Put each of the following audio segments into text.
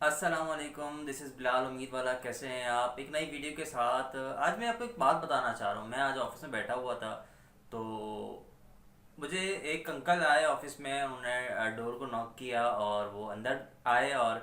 अस्सलाम वालेकुम, this is Bilal उमीदवाला। कैसे हैं आप? एक नई वीडियो के साथ आज मैं आपको एक बात बताना चाह रहा हूँ। मैं आज ऑफिस में बैठा हुआ था, तो मुझे एक अंकल आए ऑफिस में। उन्होंने डोर को नॉक किया और वो अंदर आए और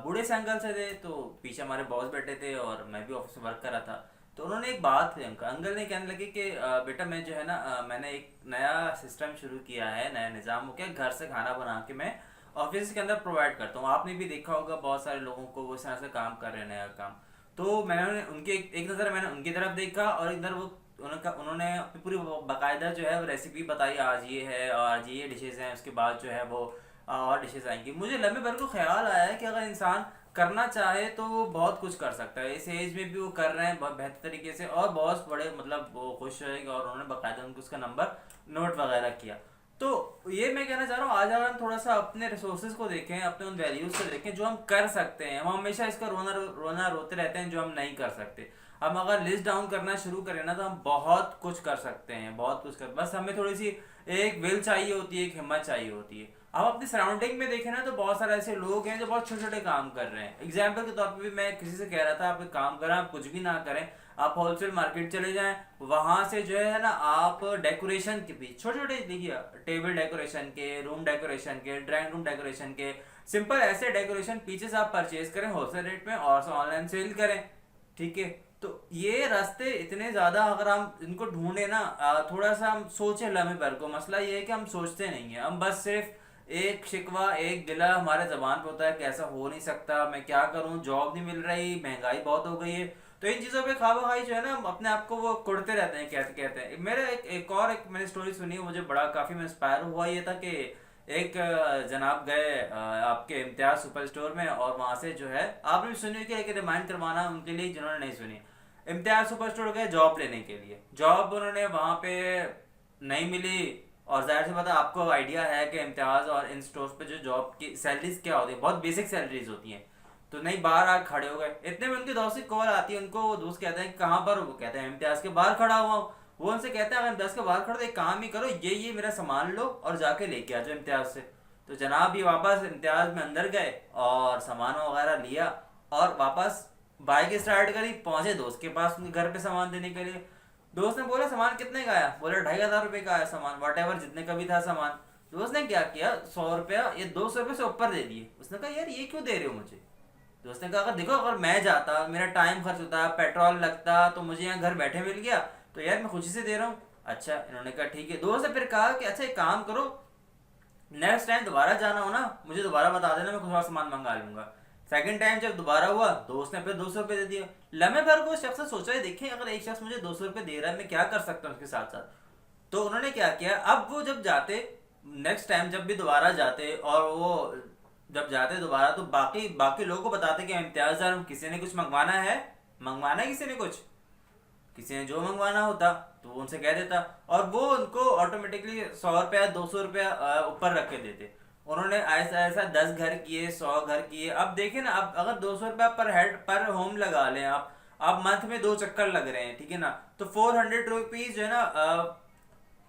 बूढ़े से अंकल से थे। तो पीछे हमारे बॉस बैठे थे और मैं भी ऑफिस में वर्क कर रहा था। तो उन्होंने एक बात की, अंकल अंकल ने कहने लगे कि बेटा मैं जो है ना, मैंने एक नया सिस्टम शुरू किया है, नया निज़ाम हो गया, घर से खाना बना के मैं ऑफिस के अंदर प्रोवाइड करता हूँ। आपने भी देखा होगा बहुत सारे लोगों को वो इस तरह से काम कर रहे हैं, नया काम। तो मैंने उनके एक नज़र मैंने उनकी तरफ देखा और इधर वो उन्होंने अपनी पूरी बाकायदा जो है वो रेसिपी बताई। आज ये है और आज ये डिशेज़ हैं, उसके बाद जो है वो और डिशेज़ आएंगी। मुझे लम्बे भर को ख्याल आया है कि अगर इंसान करना चाहे तो वो बहुत कुछ कर सकता है। इस एज में भी वो कर रहे हैं बहुत बेहतर तरीके से, और बॉस बड़े मतलब वो खुश रहेंगे और उन्होंने बाकायदा उनको उसका नंबर नोट वगैरह किया। तो ये मैं कहना चाह रहा हूँ, आज अगर हम थोड़ा सा अपने रिसोर्सेज को देखें, अपने उन वैल्यूज को देखें जो हम कर सकते हैं। हम हमेशा इसका रोना रोते रहते हैं जो हम नहीं कर सकते। हम अगर लिस्ट डाउन करना शुरू करें ना, तो हम बहुत कुछ कर सकते हैं, बहुत कुछ कर, बस हमें थोड़ी सी एक विल चाहिए होती है, एक हिम्मत चाहिए होती है। अब अपनी सराउंडिंग में देखें ना, तो बहुत सारे ऐसे लोग हैं जो बहुत छोटे छोटे काम कर रहे हैं। एग्जाम्पल के तौर पे भी मैं किसी से कह रहा था, आप एक काम करें, आप कुछ भी ना करें, आप होलसेल मार्केट चले जाएं, वहां से जो है ना आप डेकोरेशन के भी छोटे छोटे देखिए, टेबल डेकोरेशन के, रूम डेकोरेशन के, ड्राइंग रूम डेकोरेशन के, सिंपल ऐसे डेकोरेशन पीछे से आप परचेज करें होलसेल रेट में और ऑनलाइन सेल करें। ठीक है। तो ये रास्ते इतने ज़्यादा, अगर हम इनको ढूंढे ना, थोड़ा सा हम सोचें लम्हे भर को। मसला ये है कि हम सोचते नहीं है, हम बस सिर्फ एक शिकवा एक गिला हमारे जबान पे होता है कि ऐसा हो नहीं सकता, मैं क्या करूं, जॉब नहीं मिल रही, महंगाई बहुत हो गई है। तो इन चीज़ों पे खाबा खाई जो है ना, हम अपने आप को वो कुड़ते रहते हैं, कहते कहते हैं। मेरा एक मैंने स्टोरी सुनी, मुझे बड़ा काफ़ी मैं इंस्पायर हुआ। ये था कि एक जनाब गए आपके इम्तियाज सुपर स्टोर में, और वहां से जो है आपने भी सुनी होगी, लेकिन रिमाइंड करवाना उनके लिए जिन्होंने नहीं सुनी। इम्तियाज सुपर स्टोर गए जॉब लेने के लिए, जॉब उन्होंने वहां पे नहीं मिली। और जाहिर सी बात है, आपको आइडिया है कि इम्तियाज और इन स्टोर्स पे जो जॉब की सैलरीज क्या होती है, बहुत बेसिक सैलरीज होती हैं। तो नहीं, बाहर आके खड़े हो गए। इतने में उनके दोस्त की कॉल आती है, उनको वो दोस्त कहते हैं कि कहाँ पर हो? वो कहते हैं इम्तियाज के बाहर खड़ा हुआ हूँ। वो उनसे कहते हैं अगर इम्तियाज के बाहर खड़े तो एक काम ही करो, ये मेरा सामान लो और जाके लेके आ जाओ इम्तियाज से। तो जनाब ये वापस इम्तियाज में अंदर गए और सामान वगैरह लिया और वापस बाइक स्टार्ट करी, पहुंचे दोस्त के पास उनके घर पे सामान देने के लिए। दोस्त ने बोला सामान कितने का आया? बोला 2500 रुपये का आया सामान, वट एवर जितने का भी था सामान। दोस्त ने क्या किया, 100 रुपया ये 200 रुपये से ऊपर दे दिए। उसने कहा यार ये क्यों दे रहे हो मुझे? दोस्त ने कहा अगर देखो, अगर मैं जाता, मेरा टाइम खर्च होता, पेट्रोल लगता, तो मुझे यहाँ घर बैठे मिल गया, तो यार मैं खुशी से दे रहा हूँ। अच्छा, इन्होंने कहा ठीक है। दोस्त ने फिर कहा कि अच्छा एक काम करो, नेक्स्ट टाइम दोबारा जाना हो ना, मुझे दोबारा बता देना, मैं कुछ और सामान मंगा लूंगा। सेकंड टाइम जब दोबारा हुआ, दोस्त ने फिर 200 रुपये दे दिया। लम्हे भर को उस शख्स ने सोचा, देखें अगर एक शख्स मुझे 200 रुपये दे रहा है, मैं क्या कर सकता हूँ उसके साथ साथ। तो उन्होंने क्या किया, अब वो जब जाते, नेक्स्ट टाइम जब भी दोबारा जाते, और वो जब जाते दोबारा, तो बाकी बाकी लोगों को बताते कि इम्तियाज किसी ने कुछ मंगवाना है किसी ने कुछ, किसी ने जो मंगवाना होता तो वो उनसे कह देता, और वो उनको ऑटोमेटिकली 100 रुपया 200 रुपया ऊपर रख के देते। उन्होंने ऐसा ऐसा 10 घर किए, 100 घर किए। अब देखें ना, अब अगर 200 रुपया पर हेड पर होम लगा लें आप, अब मंथ में 2 चक्कर लग रहे हैं, ठीक है ना, तो 400 रुपीज जो है ना,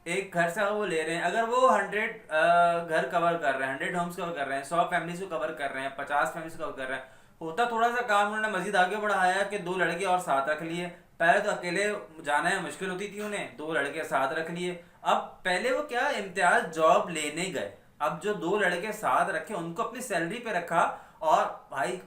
एक घर से वो ले रहे हैं। अगर वो 100 घर कवर कर रहे हैं, 100 होम्स कवर कर रहे हैं, 100 फैमिलीज को कवर कर रहे हैं, 50 फैमिलीज को कवर कर रहे हैं, होता थोड़ा सा काम। उन्होंने मजीद आगे बढ़ाया कि 2 लड़के और साथ रख लिए। पहले तो अकेले जाना है मुश्किल होती थी उन्हें, 2 लड़के साथ रख लिए। अब पहले वो क्या, इम्तियाज जॉब लेने गए, अब जो 2 लड़के साथ रखे उनको अपनी सैलरी पे रखा, और भाई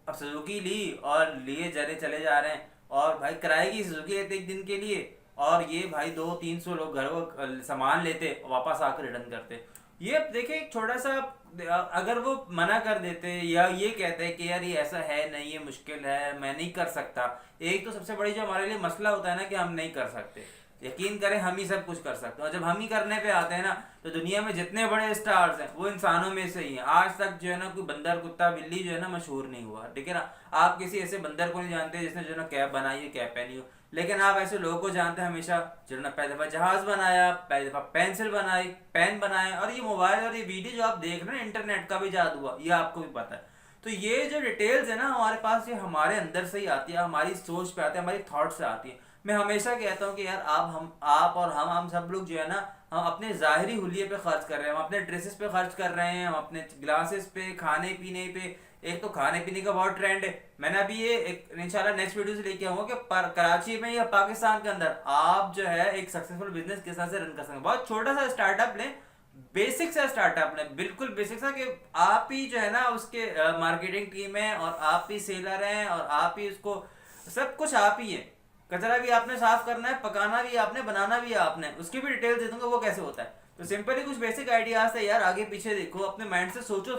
अब सुजुकी ली और लिए जरे चले जा रहे हैं। और भाई किराए की सुजुकी लेते एक दिन के लिए, और ये भाई 200-300 लोग घर वो सामान लेते और वापस आकर रिटर्न करते। ये देखिए एक छोटा सा, अगर वो मना कर देते या ये कहते हैं कि यार ये ऐसा है नहीं, ये मुश्किल है, मैं नहीं कर सकता। एक तो सबसे बड़ी जो हमारे लिए मसला होता है ना कि हम नहीं कर सकते। यकीन करें, हम ही सब कुछ कर सकते हैं, और जब हम ही करने पे आते हैं ना, तो दुनिया में जितने बड़े स्टार्स हैं वो इंसानों में से ही हैं। आज तक जो है ना कोई बंदर कुत्ता बिल्ली जो है ना मशहूर नहीं हुआ, ठीक है ना। आप किसी ऐसे बंदर को नहीं जानते जिसने जो है ना कैप बनाई हो, कैप पहनी हो, लेकिन आप ऐसे लोगों को जानते हैं हमेशा जिन्होंने पहली दफा जहाज बनाया, पहली दफा पेंसिल बनाई, पेन बनाया, और ये मोबाइल और ये वीडियो जो आप देख रहे हैं, इंटरनेट का भी जादू हुआ, ये आपको भी पता है। तो ये जो डिटेल्स है ना हमारे पास, ये हमारे अंदर से ही आती है, हमारी सोच पे आती है, हमारी थॉट से आती है। मैं हमेशा कहता हूँ कि यार आप और हम सब लोग जो है ना, हम अपने ज़ाहिरी हुलिये पे खर्च कर रहे हैं, हम अपने ड्रेसेस पे खर्च कर रहे हैं, हम अपने ग्लासेस पे, खाने पीने पे, एक तो खाने पीने का बहुत ट्रेंड है। मैंने अभी ये एक इंशाल्लाह नेक्स्ट वीडियो से लेके आऊंगा कि कराची में या पाकिस्तान के अंदर आप जो है एक सक्सेसफुल बिजनेस किस तरह से रन कर सकते हैं। बहुत छोटा सा स्टार्टअप लें, बेसिक सा स्टार्टअप लें, बिल्कुल बेसिक सा, कि आप ही जो है ना उसके मार्केटिंग टीम है और आप ही सेलर हैं और आप ही उसको सब कुछ आप ही है। कचरा भी आपने साफ करना है, पकाना भी आपने, बनाना भी आपने, उसकी भी डिटेल दे दूंगा वो कैसे होता है। तो सिंपली कुछ बेसिक आइडियाज थे यार, आगे पीछे देखो, अपने माइंड से सोचो,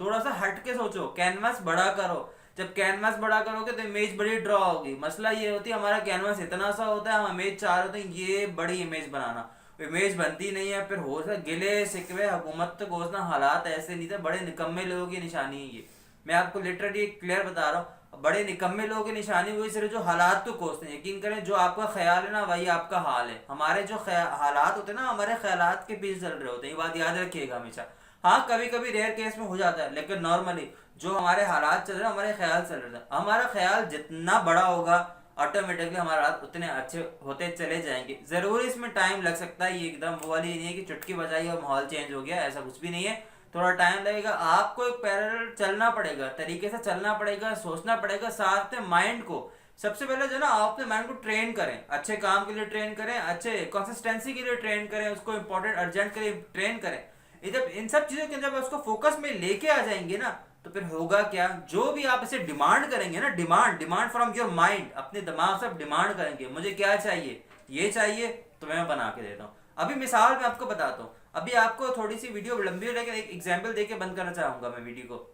थोड़ा सा हट के सोचो, कैनवास बड़ा करो। जब कैनवास बड़ा करोगे तो इमेज बड़ी ड्रॉ होगी। मसला ये होती है हमारा कैनवास इतना सा होता है, हम इमेज चाह रहे होते हैं ये बड़ी इमेज बनाना, इमेज बनती नहीं है। फिर हो सकता गिले शिकवे हुकूमत तक घोषणा, हालात ऐसे नहीं थे, बड़े निकम्मे लोगों की निशानी है ये। मैं आपको लिटरली क्लियर बता रहा हूँ, बड़े निकम्मे लोगों की निशानी वही सिर्फ जो हालात को कोसते हैं। यकीन करें जो आपका ख्याल है ना वही आपका हाल है। हमारे जो हालात होते हैं ना, हमारे ख्यालात के पीछे चल रहे होते हैं, ये बात याद रखिएगा हमेशा। हाँ कभी कभी रेयर केस में हो जाता है, लेकिन नॉर्मली जो हमारे हालात चल रहे हैं, हमारे ख्याल चल रहे हैं, हमारा ख्याल जितना बड़ा होगा ऑटोमेटिकली हमारे हाथ उतने अच्छे होते चले जाएंगे। जरूर इसमें टाइम लग सकता है, ये एकदम वो वाली नहीं है कि चुटकी बजाई और माहौल चेंज हो गया, ऐसा कुछ भी नहीं है। थोड़ा टाइम लगेगा, आपको एक पैरेलल चलना पड़ेगा, तरीके से चलना पड़ेगा, सोचना पड़ेगा, साथ में माइंड को सबसे पहले जो ना आप अपने माइंड को ट्रेन करें, अच्छे काम के लिए ट्रेन करें, अच्छे कंसिस्टेंसी के लिए ट्रेन करें, उसको इंपॉर्टेंट अर्जेंट के लिए ट्रेन करें। जब इन सब चीजों के जब उसको फोकस में लेके आ जाएंगे ना, तो फिर होगा क्या, जो भी आप इसे डिमांड करेंगे ना, डिमांड फ्रॉम योर माइंड, अपने दिमाग से आप डिमांड करेंगे मुझे क्या चाहिए, ये चाहिए तो मैं बना के देता हूँ। अभी मिसाल मैं आपको बताता हूँ, अभी आपको थोड़ी सी वीडियो लंबी हो लेकिन एक एग्जाम्पल देके बंद करना चाहूंगा मैं वीडियो को।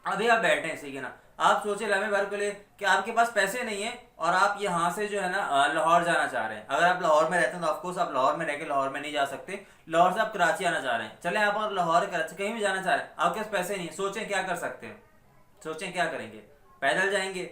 अभी आप बैठे हैं, सही है ना, आप सोचे लम्बे भर के लिए कि आपके पास पैसे नहीं है और आप यहाँ से जो है ना लाहौर जाना चाह रहे हैं। अगर आप लाहौर में रहते हैं तो ऑफकोर्स आप लाहौर में रह के लाहौर में नहीं जा सकते, लाहौर से आप कराची आना चाह रहे हैं। चले आप अगर लाहौर कराची कहीं भी जाना चाह रहे हैं, आपके पास पैसे नहीं है, सोचें क्या कर सकते हैं, सोचें क्या करेंगे। पैदल जाएंगे,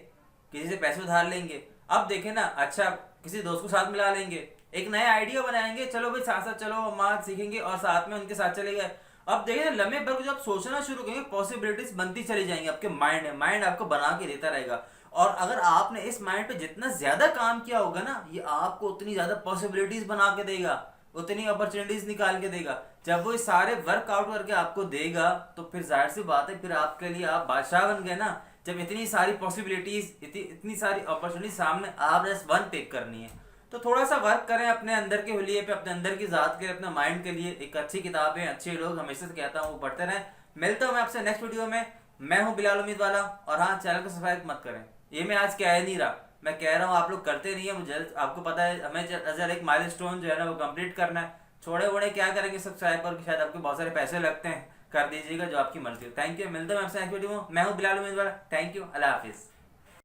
किसी से पैसे उधार लेंगे, अब देखें ना, अच्छा किसी दोस्त को साथ मिला लेंगे, एक नया आइडिया बनाएंगे, चलो भाई साथ साथ चलो माँ सीखेंगे और साथ में उनके साथ चले गए। अब देखिए ना लम्बे भर को जब सोचना शुरू करेंगे, पॉसिबिलिटीज बनती चली जाएंगी आपके माइंड में, माइंड आपको बना के देता रहेगा। और अगर आपने इस माइंड पे जितना ज्यादा काम किया होगा ना, ये आपको उतनी ज्यादा पॉसिबिलिटीज बना के देगा, उतनी अपॉर्चुनिटीज निकाल के देगा। जब वो सारे वर्कआउट करके आपको देगा तो फिर जाहिर सी बात है, फिर आपके लिए आप बादशाह बन गए ना। जब इतनी सारी पॉसिबिलिटीज, इतनी सारी अपॉर्चुनिटी सामने, आप जस्ट वन पिक करनी है। तो थोड़ा सा वर्क करें अपने अंदर के हुलिये पे, अपने अंदर की जात के, अपने माइंड के लिए। एक अच्छी किताबें, अच्छे लोग, हमेशा से कहता हूँ वो पढ़ते रहें। मिलता हूँ मैं आपसे नेक्स्ट वीडियो में। मैं हूँ बिलाल उम्मीदवाला, और हाँ चैनल को सब्सक्राइब मत करें, ये मैं आज कह नहीं रहा, मैं कह रहा हूँ आप लोग करते नहीं है। मुझे आपको पता है हमें अजर एक माइलस्टोन जो है ना वो कंप्लीट करना है। छोड़े वोड़े क्या करेंगे सब्सक्राइब करके, शायद आपके बहुत सारे पैसे लगते हैं, कर दीजिएगा जो आपकी मर्जी हो। थैंक यू, मिलता हूँ आपसे नेक्स्ट वीडियो में। मैं हूँ बिलाल उम्मीदवाला, थैंक यू, अल्लाह हाफिज़।